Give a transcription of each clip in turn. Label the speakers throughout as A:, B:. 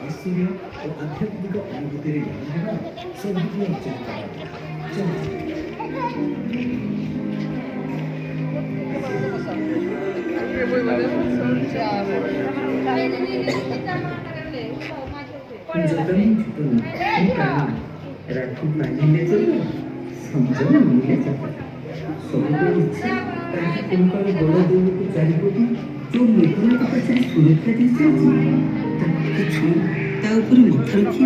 A: ऐश्वर्य और आध्यात्मिक अनुभूति सौभाग्य अर्जन राखी बांधिले समझ मिले सबको इच्छा बड़ देव को चारिपटी जो मेघना पाखे सुरक्षा दी मत रखी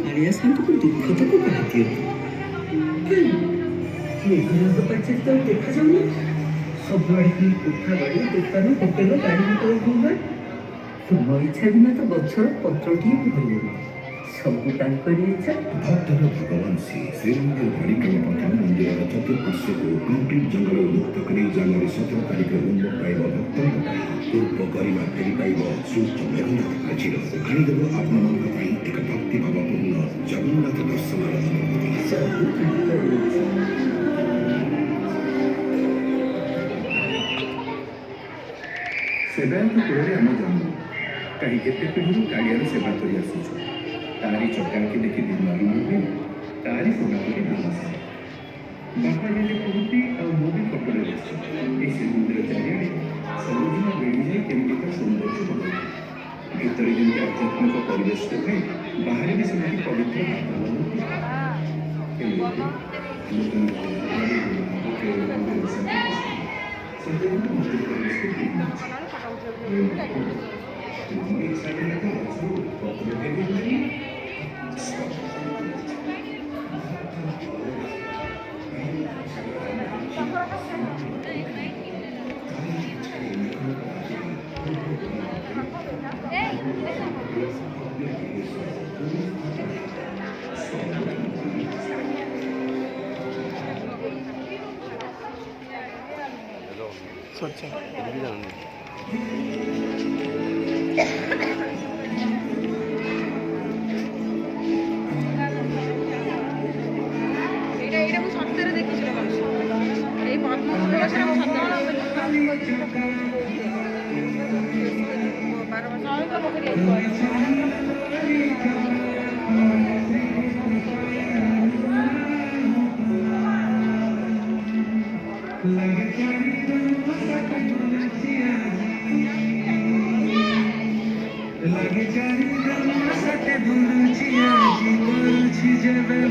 A: कालिया शांत को दुख तक कह दियो मेघना पाखे तो देखा जाऊनी सब आड़ की कोठा बाड़ी दुकान होटेल गाड़ी मोटर घूमवा तुम इच्छा बिना तो गछर पत्रटी भूल सबू इच्छा भक्तर भगवान श्रीरंग हरिक्रम पठन मंदिर चतुर्पार्श को कंक्रीट जंगल मुक्त कर जानुरी 17 तारीख उन्मुक्त पाइब भक्तों पूर्व गरिमा फेरी पाइब श्री मेघनाथ आजिर आनीदेव आपना एक भक्ति भावपूर्ण जगन्नाथ दर्शन सेवायत कूल आम जन्म कहीं केते पीढ़ी कालियार सेवा कर आसुଛୁ तारी चक्का के देखी दिन मालूम तारी सेवा कर बापा जैसे कहती और मो भी फोटो इस मंदिर चारिड़े सबुदिन बेड़ी जाए केमिका सौंदर्य बढ़े भीतर जमी आध्यात्मिक परिवेश थे बाहर भी से पवित्र लगे